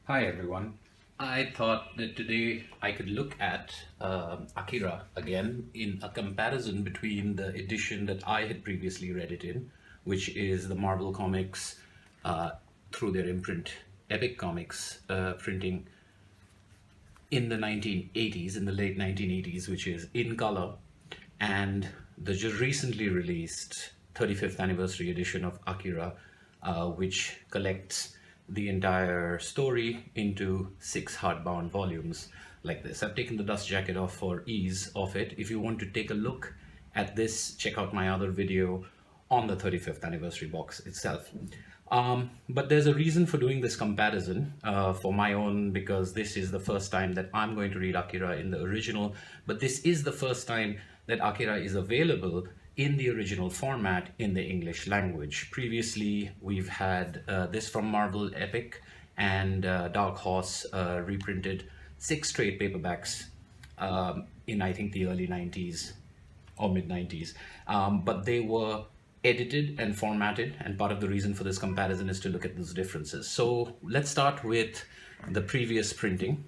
Hi everyone. I thought that today I could look at Akira again in a comparison between the edition that I had previously read it in, which is the Marvel Comics uh, through their imprint, Epic Comics printing in the 1980s, in the late 1980s, which is in color, and the just recently released 35th anniversary edition of Akira, which collects the entire story into 6 hardbound volumes like this. I've taken the dust jacket off for ease of it. If you want to take a look at this, check out my other video on the 35th anniversary box itself. But there's a reason for doing this comparison for my own, because this is the first time that I'm going to read Akira in the original, but this is the first time that Akira is available in the original format in the English language. Previously, we've had this from Marvel Epic and Dark Horse reprinted 6 trade paperbacks in I think the early 90s or mid 90s, but they were edited and formatted, and part of the reason for this comparison is to look at those differences. So let's start with the previous printing,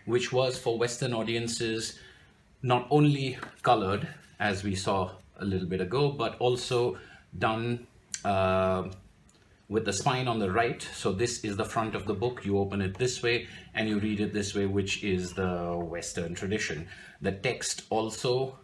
which was for Western audiences, not only colored as we saw a little bit ago, but also done with the spine on the right. So this is the front of the book. You open it this way and you read it this way, which is the Western tradition. The text also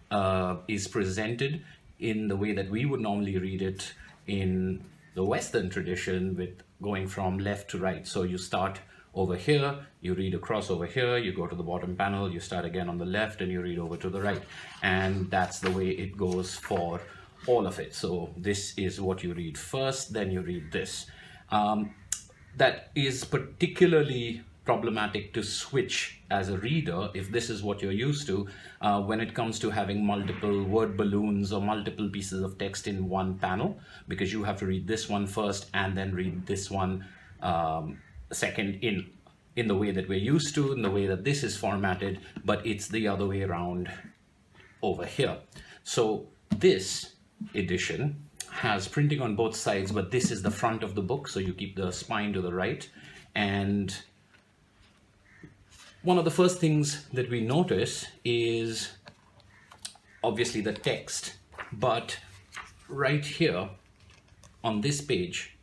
is presented in the way that we would normally read it in the Western tradition, with going from left to right. So you start over here, you read across over here, you go to the bottom panel, you start again on the left, and you read over to the right. And that's the way it goes for all of it. So this is what you read first, then you read this. That is particularly problematic to switch as a reader if this is what you're used to, when it comes to having multiple word balloons or multiple pieces of text in one panel, because you have to read this one first and then read this one second in the way that we're used to, in the way that this is formatted, but it's the other way around over here. So this edition has printing on both sides, but this is the front of the book, so you keep the spine to the right. And one of the first things that we notice is obviously the text, but right here on this page,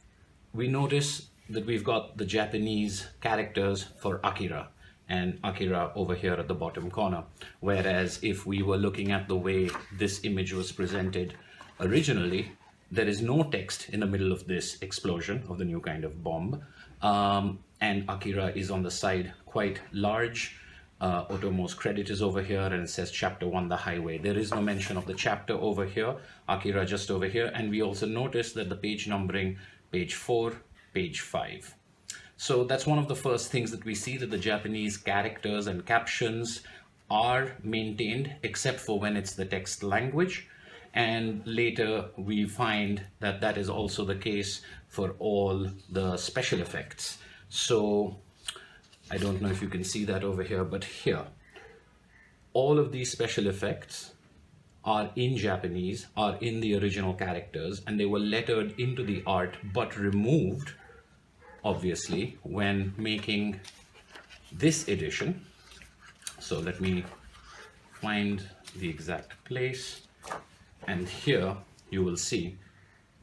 we notice that we've got the Japanese characters for Akira, and Akira over here at the bottom corner. Whereas if we were looking at the way this image was presented originally, there is no text in the middle of this explosion of the new kind of bomb. And Akira is on the side quite large. Otomo's credit is over here, and it says chapter 1, the highway. There is no mention of the chapter over here, Akira just over here. And we also notice that the page numbering, page 4, page 5. So that's one of the first things that we see, that the Japanese characters and captions are maintained, except for when it's the text language. And later we find that that is also the case for all the special effects. So I don't know if you can see that over here, but here, all of these special effects are in Japanese, are in the original characters, and they were lettered into the art, but removed, obviously, when making this edition. So let me find the exact place. And here you will see,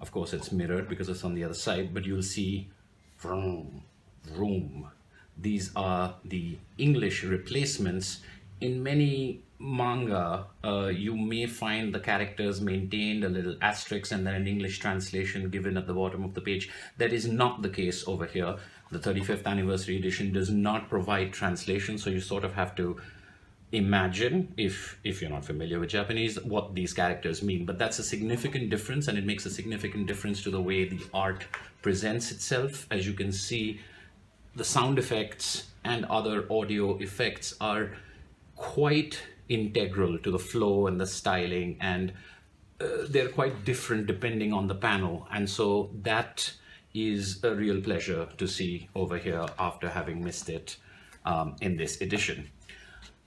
of course it's mirrored because it's on the other side, but you'll see vroom, vroom. These are the English replacements. In many manga, you may find the characters maintained, a little asterisk, and then an English translation given at the bottom of the page. That is not the case over here. The 35th anniversary edition does not provide translation, so you sort of have to imagine, if you're not familiar with Japanese, what these characters mean. But that's a significant difference, and it makes a significant difference to the way the art presents itself. As you can see, the sound effects and other audio effects are quite integral to the flow and the styling, and they're quite different depending on the panel. And so that is a real pleasure to see over here after having missed it in this edition.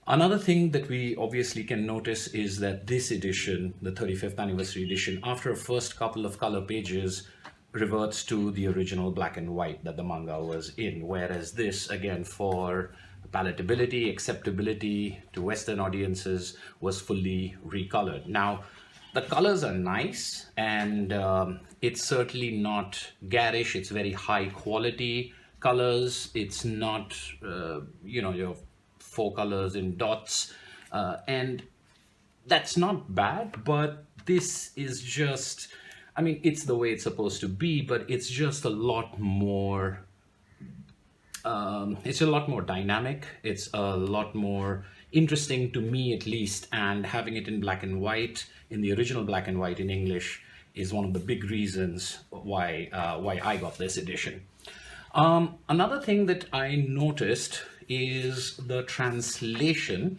Another thing that we obviously can notice is that this edition, the 35th anniversary edition, after a first couple of color pages, reverts to the original black and white that the manga was in, whereas this, again, for palatability, acceptability to Western audiences, was fully recolored. Now, the colors are nice, and it's certainly not garish. It's very high quality colors. It's not, your four colors in dots, and that's not bad, but this is just, I mean, it's the way it's supposed to be, but it's just a lot more, it's a lot more dynamic. It's a lot more interesting to me, at least, and having it in black and white, in the original black and white in English, is one of the big reasons why I got this edition. Another thing that I noticed is the translation.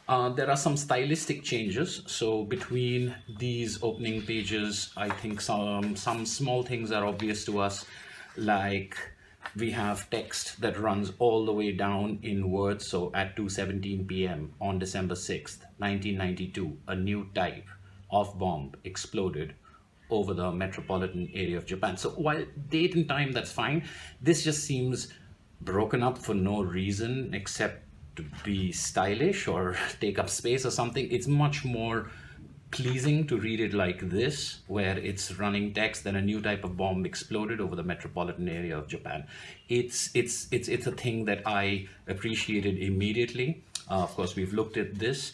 There are some stylistic changes. So between these opening pages, I think some small things are obvious to us, like we have text that runs all the way down in words. So at 2:17 p.m. on December 6th, 1992, a new type of bomb exploded over the metropolitan area of Japan. So while date and time, that's fine, this just seems broken up for no reason except to be stylish or take up space or something. It's much more pleasing to read it like this, where it's running text, then a new type of bomb exploded over the metropolitan area of Japan. It's a thing that I appreciated immediately. Of course, we've looked at this.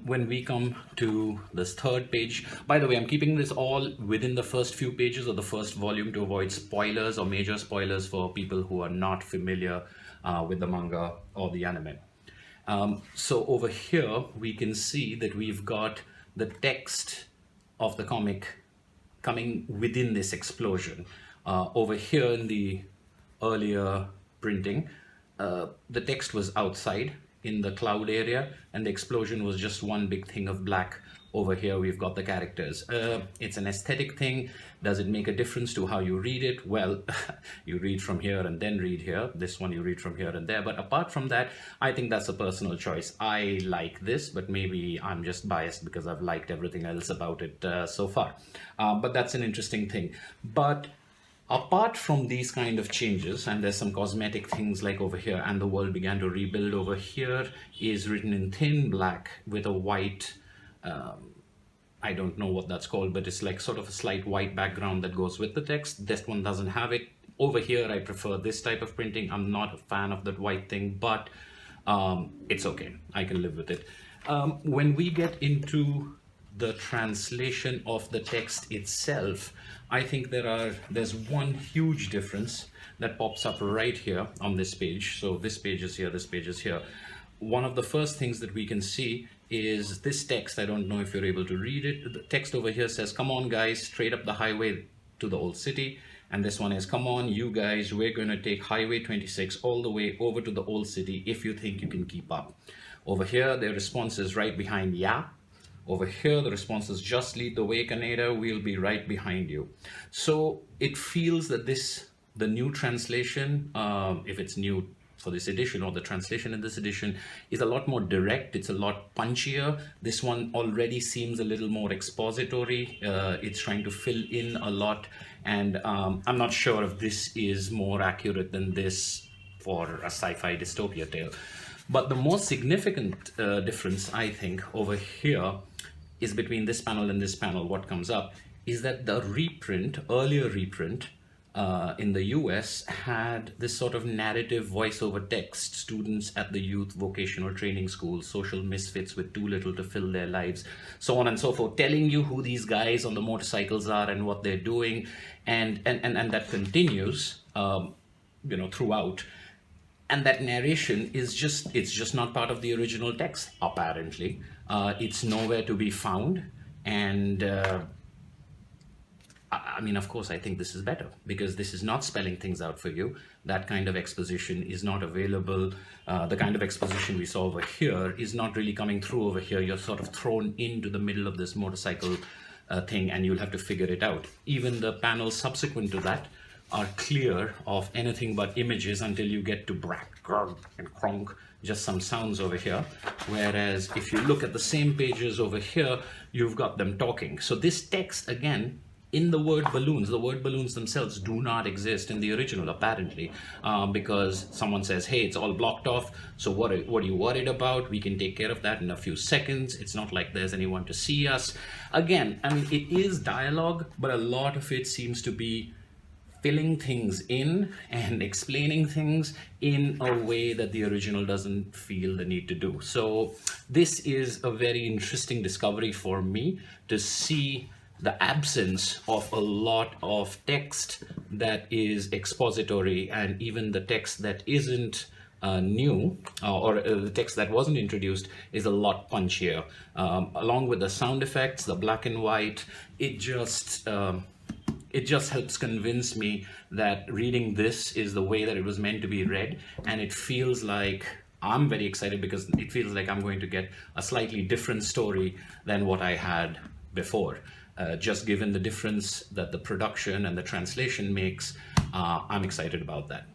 When we come to this third page, by the way, I'm keeping this all within the first few pages of the first volume to avoid spoilers or major spoilers for people who are not familiar with the manga or the anime. So over here, we can see that we've got the text of the comic coming within this explosion. Over here in the earlier printing, the text was outside in the cloud area, and the explosion was just one big thing of black. Over here, we've got the characters. It's an aesthetic thing. Does it make a difference to how you read it? Well, you read from here and then read here. This one you read from here and there. But apart from that, I think that's a personal choice. I like this, but maybe I'm just biased because I've liked everything else about it so far. But that's an interesting thing. But apart from these kind of changes, and there's some cosmetic things like over here, and the world began to rebuild. Over here is written in thin black with a white, I don't know what that's called, but it's like sort of a slight white background that goes with the text. This one doesn't have it. Over here, I prefer this type of printing. I'm not a fan of that white thing, but it's okay. I can live with it. When we get into the translation of the text itself, I think there's one huge difference that pops up right here on this page. So this page is here, this page is here. One of the first things that we can see is this text. I don't know if you're able to read it. The text over here says, "Come on guys, straight up the highway to the old city." And this one is, "Come on you guys, we're going to take Highway 26 all the way over to the old city if you think you can keep up." Over here, their response is right behind "Yeah." Over here, the response is, "Just lead the way, Kaneda, we'll be right behind you." So it feels that the new translation, if it's new for this edition, or the translation in this edition, is a lot more direct. It's a lot punchier. This one already seems a little more expository. It's trying to fill in a lot. And I'm not sure if this is more accurate than this for a sci-fi dystopia tale. But the most significant difference, I think, over here is between this panel and this panel. What comes up is that the reprint, earlier reprint in the US, had this sort of narrative voiceover text. Students at the youth vocational training school, social misfits with too little to fill their lives, so on and so forth, telling you who these guys on the motorcycles are and what they're doing, and that continues, throughout. And that narration is just not part of the original text, apparently. It's nowhere to be found. And I mean, of course, I think this is better because this is not spelling things out for you. That kind of exposition is not available. The kind of exposition we saw over here is not really coming through over here. You're sort of thrown into the middle of this motorcycle thing, and you'll have to figure it out. Even the panels subsequent to that are clear of anything but images until you get to brack, grog, and cronk, just some sounds over here. Whereas if you look at the same pages over here, you've got them talking. So this text, again, in the word balloons themselves do not exist in the original, apparently, because someone says, hey, it's all blocked off, so what are you worried about? We can take care of that in a few seconds. It's not like there's anyone to see us. Again, I mean, it is dialogue, but a lot of it seems to be filling things in and explaining things in a way that the original doesn't feel the need to do. So this is a very interesting discovery for me, to see the absence of a lot of text that is expository, and even the text that isn't new, or the text that wasn't introduced is a lot punchier. Along with the sound effects, the black and white, it just helps convince me that reading this is the way that it was meant to be read, and it feels like, I'm very excited because it feels like I'm going to get a slightly different story than what I had before. Just given the difference that the production and the translation makes, I'm excited about that.